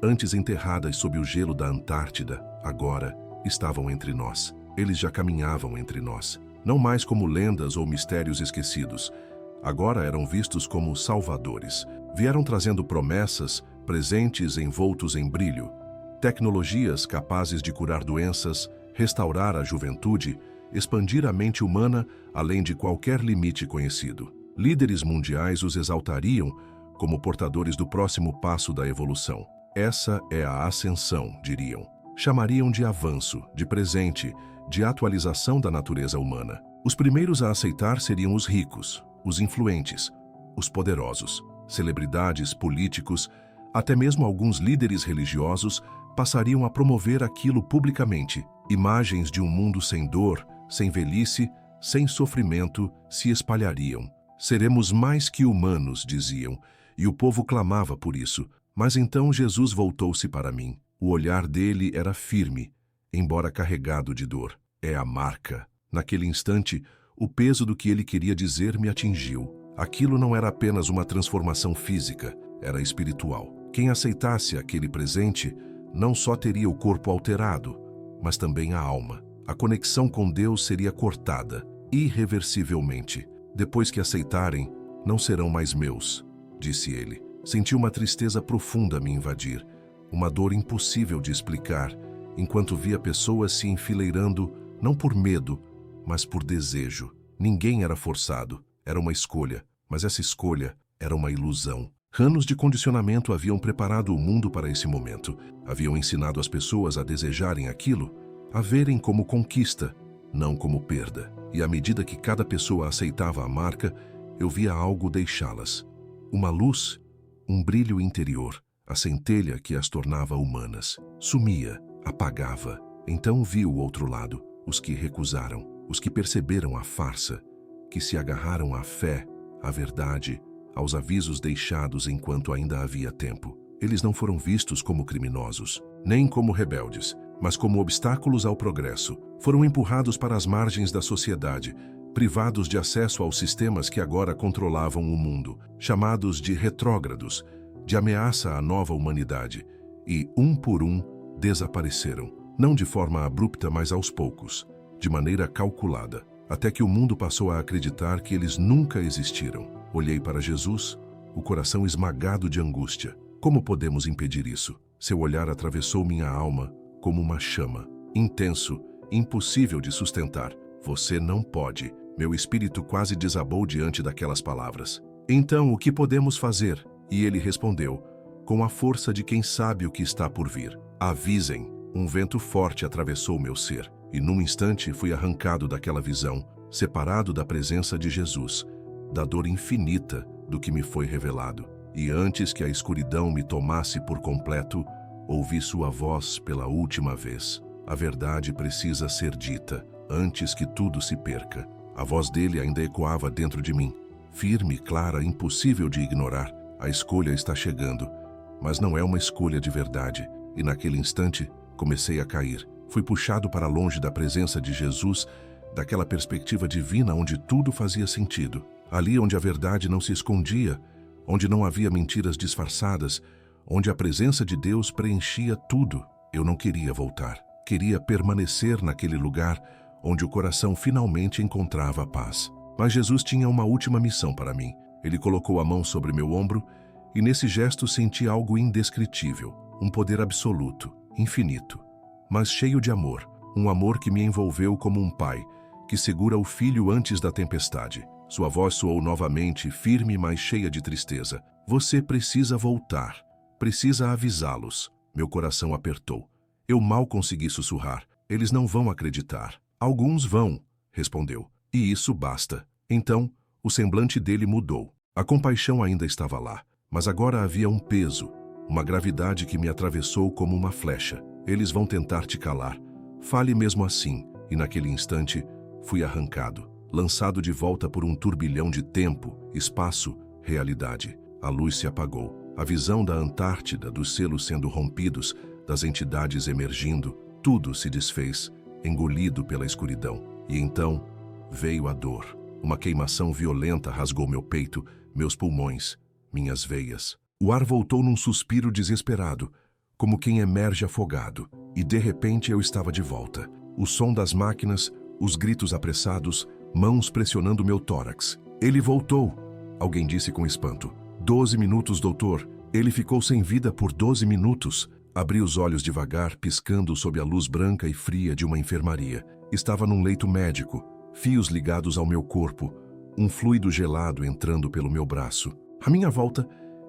antes enterradas sob o gelo da Antártida, agora estavam entre nós. Eles já caminhavam entre nós. Não mais como lendas ou mistérios esquecidos. Agora eram vistos como salvadores. Vieram trazendo promessas, presentes envoltos em brilho. Tecnologias capazes de curar doenças, restaurar a juventude, expandir a mente humana além de qualquer limite conhecido. Líderes mundiais os exaltariam como portadores do próximo passo da evolução. Essa é a ascensão, diriam. Chamariam de avanço, de presente, de atualização da natureza humana. Os primeiros a aceitar seriam os ricos, os influentes, os poderosos. Celebridades, políticos, até mesmo alguns líderes religiosos passariam a promover aquilo publicamente. Imagens de um mundo sem dor, sem velhice, sem sofrimento se espalhariam. Seremos mais que humanos, diziam, e o povo clamava por isso. Mas então Jesus voltou-se para mim. O olhar dele era firme, embora carregado de dor. É a marca. Naquele instante, o peso do que ele queria dizer me atingiu. Aquilo não era apenas uma transformação física, era espiritual. Quem aceitasse aquele presente não só teria o corpo alterado, mas também a alma. A conexão com Deus seria cortada, irreversivelmente. Depois que aceitarem, não serão mais meus, disse ele. Senti uma tristeza profunda me invadir, uma dor impossível de explicar, enquanto via pessoas se enfileirando, não por medo, mas por desejo. Ninguém era forçado, era uma escolha, mas essa escolha era uma ilusão. Anos de condicionamento haviam preparado o mundo para esse momento, haviam ensinado as pessoas a desejarem aquilo, a verem como conquista, não como perda. E à medida que cada pessoa aceitava a marca, eu via algo deixá-las. Uma luz, um brilho interior, a centelha que as tornava humanas. Sumia, apagava. Então vi o outro lado, os que recusaram, os que perceberam a farsa, que se agarraram à fé, à verdade, aos avisos deixados enquanto ainda havia tempo. Eles não foram vistos como criminosos, nem como rebeldes, mas como obstáculos ao progresso. Foram empurrados para as margens da sociedade, privados de acesso aos sistemas que agora controlavam o mundo, chamados de retrógrados, de ameaça à nova humanidade, e, um por um, desapareceram. Não de forma abrupta, mas aos poucos, de maneira calculada, até que o mundo passou a acreditar que eles nunca existiram. Olhei para Jesus, o coração esmagado de angústia. Como podemos impedir isso? Seu olhar atravessou minha alma como uma chama, intenso, impossível de sustentar. Você não pode. Meu espírito quase desabou diante daquelas palavras. Então, o que podemos fazer? E ele respondeu, com a força de quem sabe o que está por vir. Avisem. Um vento forte atravessou meu ser, e num instante fui arrancado daquela visão, separado da presença de Jesus, da dor infinita do que me foi revelado. E antes que a escuridão me tomasse por completo, ouvi sua voz pela última vez. A verdade precisa ser dita, antes que tudo se perca. A voz dele ainda ecoava dentro de mim, firme, clara, impossível de ignorar. A escolha está chegando, mas não é uma escolha de verdade. E naquele instante, comecei a cair. Fui puxado para longe da presença de Jesus, daquela perspectiva divina onde tudo fazia sentido. Ali onde a verdade não se escondia, onde não havia mentiras disfarçadas, onde a presença de Deus preenchia tudo. Eu não queria voltar. Queria permanecer naquele lugar onde o coração finalmente encontrava a paz. Mas Jesus tinha uma última missão para mim. Ele colocou a mão sobre meu ombro e nesse gesto senti algo indescritível, um poder absoluto, infinito, mas cheio de amor, um amor que me envolveu como um pai, que segura o filho antes da tempestade. Sua voz soou novamente, firme, mas cheia de tristeza. Você precisa voltar. Precisa avisá-los. Meu coração apertou. Eu mal consegui sussurrar. Eles não vão acreditar. Alguns vão, respondeu. E isso basta. Então, o semblante dele mudou. A compaixão ainda estava lá, mas agora havia um peso, uma gravidade que me atravessou como uma flecha. Eles vão tentar te calar. Fale mesmo assim. E naquele instante, fui arrancado, lançado de volta por um turbilhão de tempo, espaço, realidade. A luz se apagou. A visão da Antártida, dos selos sendo rompidos, das entidades emergindo, tudo se desfez, engolido pela escuridão. E então veio a dor. Uma queimação violenta rasgou meu peito, meus pulmões, minhas veias. O ar voltou num suspiro desesperado, como quem emerge afogado. E de repente eu estava de volta. O som das máquinas, os gritos apressados, mãos pressionando meu tórax. Ele voltou, alguém disse com espanto. 12 minutos, doutor. Ele ficou sem vida por 12 minutos. Abri os olhos devagar, piscando sob a luz branca e fria de uma enfermaria. Estava num leito médico, fios ligados ao meu corpo, um fluido gelado entrando pelo meu braço. À minha volta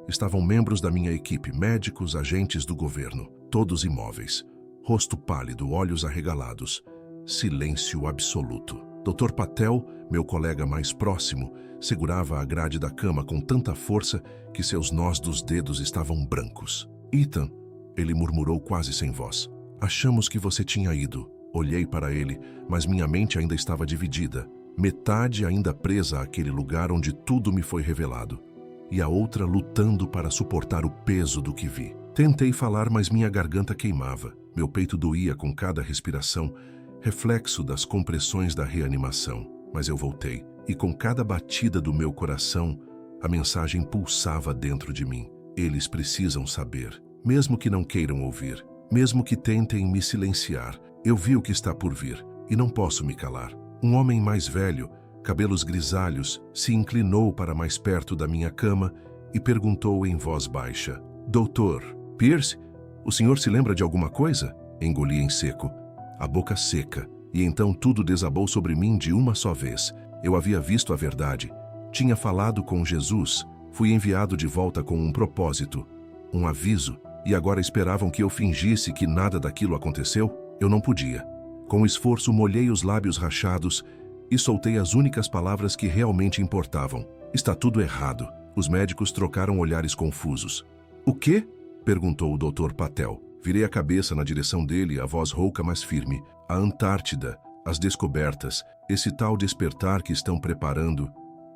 estavam membros da minha equipe, médicos, agentes do governo, todos imóveis. Rosto pálido, olhos arregalados. Silêncio absoluto. Dr. Patel, meu colega mais próximo, segurava a grade da cama com tanta força que seus nós dos dedos estavam brancos. Ethan, ele murmurou quase sem voz. Achamos que você tinha ido. Olhei para ele, mas minha mente ainda estava dividida. Metade ainda presa àquele lugar onde tudo me foi revelado. E a outra lutando para suportar o peso do que vi. Tentei falar, mas minha garganta queimava. Meu peito doía com cada respiração, reflexo das compressões da reanimação. Mas eu voltei, e com cada batida do meu coração, a mensagem pulsava dentro de mim. Eles precisam saber, mesmo que não queiram ouvir, mesmo que tentem me silenciar. Eu vi o que está por vir, e não posso me calar. Um homem mais velho, cabelos grisalhos, se inclinou para mais perto da minha cama e perguntou em voz baixa: Doutor Pierce, o senhor se lembra de alguma coisa? Engoli em seco, a boca seca, e então tudo desabou sobre mim de uma só vez. Eu havia visto a verdade, tinha falado com Jesus, fui enviado de volta com um propósito, um aviso, e agora esperavam que eu fingisse que nada daquilo aconteceu? Eu não podia. Com esforço molhei os lábios rachados e soltei as únicas palavras que realmente importavam. Está tudo errado. Os médicos trocaram olhares confusos. O quê? Perguntou o Dr. Patel. Virei a cabeça na direção dele, a voz rouca mas firme. A Antártida, as descobertas, esse tal despertar que estão preparando,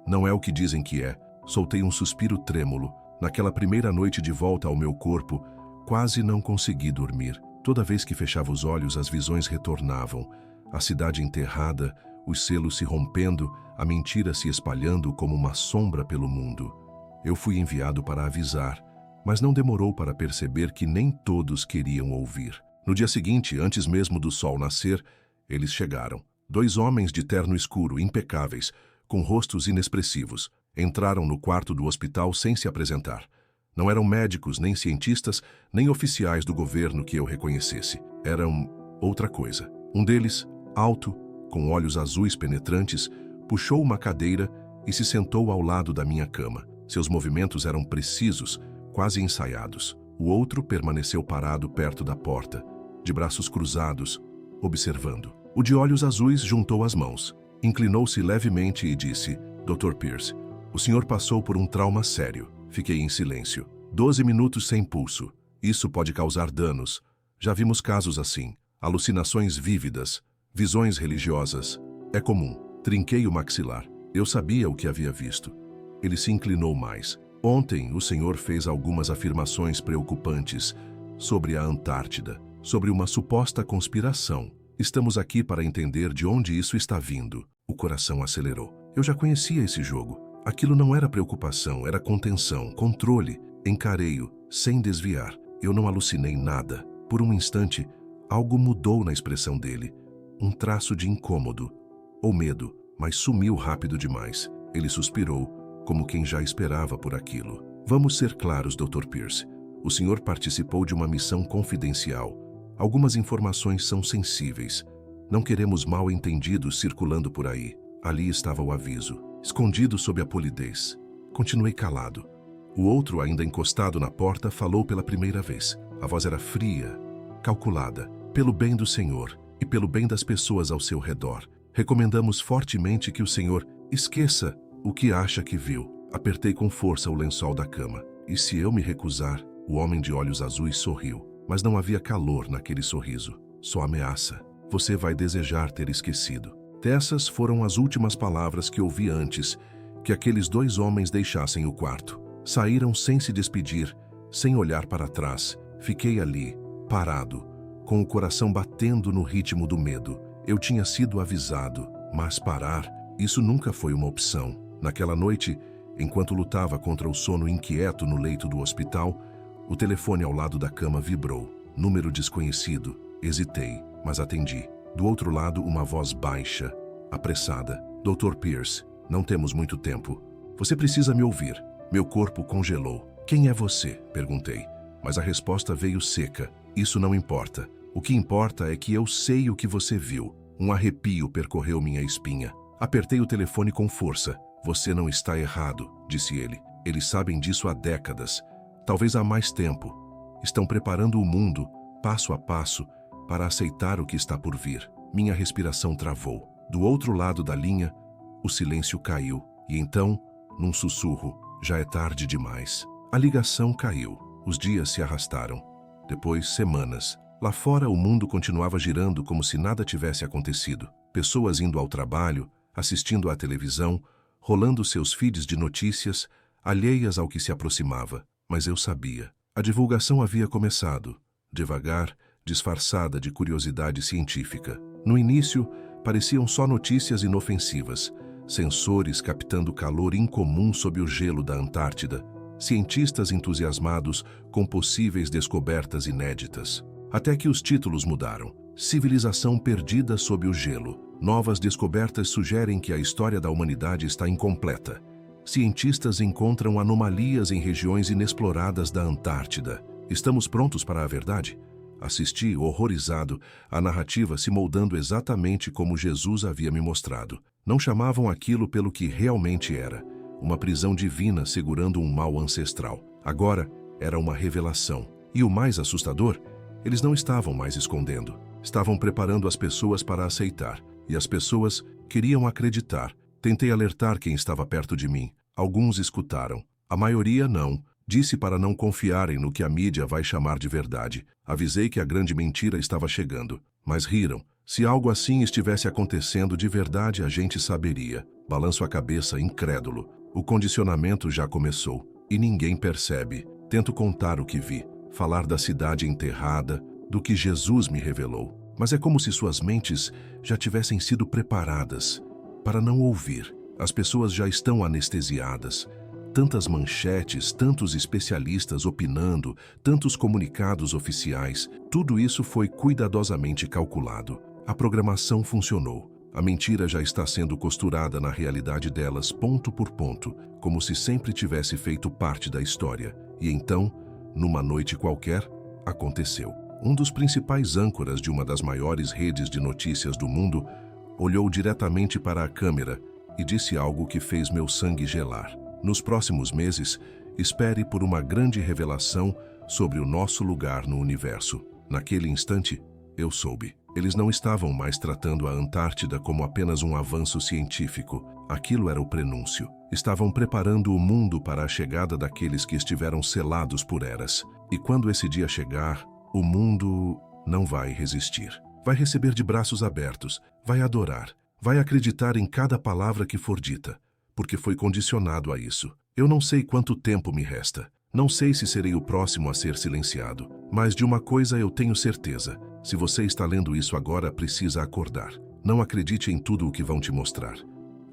não é o que dizem que é. Soltei um suspiro trêmulo. Naquela primeira noite de volta ao meu corpo, quase não consegui dormir. Toda vez que fechava os olhos, as visões retornavam. A cidade enterrada, os selos se rompendo, a mentira se espalhando como uma sombra pelo mundo. Eu fui enviado para avisar, mas não demorou para perceber que nem todos queriam ouvir. No dia seguinte, antes mesmo do sol nascer, eles chegaram. 2 homens de terno escuro, impecáveis, com rostos inexpressivos. Entraram no quarto do hospital sem se apresentar. Não eram médicos, nem cientistas, nem oficiais do governo que eu reconhecesse. Eram outra coisa. Um deles, alto, com olhos azuis penetrantes, puxou uma cadeira e se sentou ao lado da minha cama. Seus movimentos eram precisos, quase ensaiados. O outro permaneceu parado perto da porta, de braços cruzados, observando. O de olhos azuis juntou as mãos, inclinou-se levemente e disse: Dr. Pierce, o senhor passou por um trauma sério. Fiquei em silêncio. 12 minutos sem pulso. Isso pode causar danos. Já vimos casos assim. Alucinações vívidas, visões religiosas. É comum. Trinquei o maxilar. Eu sabia o que havia visto. Ele se inclinou mais. Ontem, o senhor fez algumas afirmações preocupantes sobre a Antártida, sobre uma suposta conspiração. Estamos aqui para entender de onde isso está vindo. O coração acelerou. Eu já conhecia esse jogo. Aquilo não era preocupação, era contenção, controle. Encarei-o, sem desviar. Eu não alucinei nada. Por um instante, algo mudou na expressão dele. Um traço de incômodo, ou medo, mas sumiu rápido demais. Ele suspirou, como quem já esperava por aquilo. Vamos ser claros, Dr. Pierce. O senhor participou de uma missão confidencial. Algumas informações são sensíveis. Não queremos mal-entendidos circulando por aí. Ali estava o aviso, escondido sob a polidez. Continuei calado. O outro, ainda encostado na porta, falou pela primeira vez. A voz era fria, calculada. Pelo bem do senhor e pelo bem das pessoas ao seu redor, recomendamos fortemente que o senhor esqueça o que acha que viu. Apertei com força o lençol da cama. E se eu me recusar? O homem de olhos azuis sorriu, mas não havia calor naquele sorriso, só ameaça. Você vai desejar ter esquecido. Essas foram as últimas palavras que ouvi antes que aqueles dois homens deixassem o quarto. Saíram sem se despedir, sem olhar para trás. Fiquei ali, parado, com o coração batendo no ritmo do medo. Eu tinha sido avisado, mas parar, isso nunca foi uma opção. Naquela noite, enquanto lutava contra o sono inquieto no leito do hospital, o telefone ao lado da cama vibrou. Número desconhecido. Hesitei, mas atendi. Do outro lado, uma voz baixa, apressada. Dr. Pierce, não temos muito tempo. Você precisa me ouvir. Meu corpo congelou. Quem é você? Perguntei. Mas a resposta veio seca. Isso não importa. O que importa é que eu sei o que você viu. Um arrepio percorreu minha espinha. Apertei o telefone com força. Você não está errado, disse ele. Eles sabem disso há décadas. Talvez há mais tempo. Estão preparando o mundo, passo a passo, para aceitar o que está por vir. Minha respiração travou. Do outro lado da linha, o silêncio caiu. E então, num sussurro, já é tarde demais. A ligação caiu. Os dias se arrastaram. Depois, semanas. Lá fora, o mundo continuava girando como se nada tivesse acontecido. Pessoas indo ao trabalho, assistindo à televisão, rolando seus feeds de notícias, alheias ao que se aproximava. Mas eu sabia. A divulgação havia começado, devagar, disfarçada de curiosidade científica. No início, pareciam só notícias inofensivas, sensores captando calor incomum sob o gelo da Antártida, cientistas entusiasmados com possíveis descobertas inéditas. Até que os títulos mudaram. Civilização perdida sob o gelo. Novas descobertas sugerem que a história da humanidade está incompleta. Cientistas encontram anomalias em regiões inexploradas da Antártida. Estamos prontos para a verdade? Assisti, horrorizado, a narrativa se moldando exatamente como Jesus havia me mostrado. Não chamavam aquilo pelo que realmente era. Uma prisão divina segurando um mal ancestral. Agora, era uma revelação. E o mais assustador, eles não estavam mais escondendo. Estavam preparando as pessoas para aceitar. E as pessoas queriam acreditar. Tentei alertar quem estava perto de mim. Alguns escutaram. A maioria não. Disse para não confiarem no que a mídia vai chamar de verdade. Avisei que a grande mentira estava chegando. Mas riram. Se algo assim estivesse acontecendo de verdade, a gente saberia. Balanço a cabeça, incrédulo. O condicionamento já começou. E ninguém percebe. Tento contar o que vi. Falar da cidade enterrada, do que Jesus me revelou. Mas é como se suas mentes já tivessem sido preparadas para não ouvir. As pessoas já estão anestesiadas. Tantas manchetes, tantos especialistas opinando, tantos comunicados oficiais. Tudo isso foi cuidadosamente calculado. A programação funcionou. A mentira já está sendo costurada na realidade delas, ponto por ponto, como se sempre tivesse feito parte da história. E então, numa noite qualquer, aconteceu. Um dos principais âncoras de uma das maiores redes de notícias do mundo olhou diretamente para a câmera e disse algo que fez meu sangue gelar. Nos próximos meses, espere por uma grande revelação sobre o nosso lugar no universo. Naquele instante, eu soube. Eles não estavam mais tratando a Antártida como apenas um avanço científico. Aquilo era o prenúncio. Estavam preparando o mundo para a chegada daqueles que estiveram selados por eras. E quando esse dia chegar, o mundo não vai resistir. Vai receber de braços abertos, vai adorar, vai acreditar em cada palavra que for dita, porque foi condicionado a isso. Eu não sei quanto tempo me resta. Não sei se serei o próximo a ser silenciado. Mas de uma coisa eu tenho certeza. Se você está lendo isso agora, precisa acordar. Não acredite em tudo o que vão te mostrar.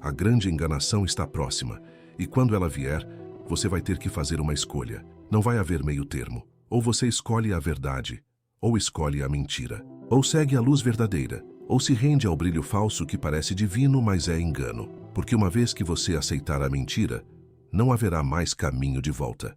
A grande enganação está próxima. E quando ela vier, você vai ter que fazer uma escolha. Não vai haver meio termo. Ou você escolhe a verdade, ou escolhe a mentira. Ou segue a luz verdadeira, Ou se rende ao brilho falso que parece divino, mas é engano. Porque uma vez que você aceitar a mentira, não haverá mais caminho de volta.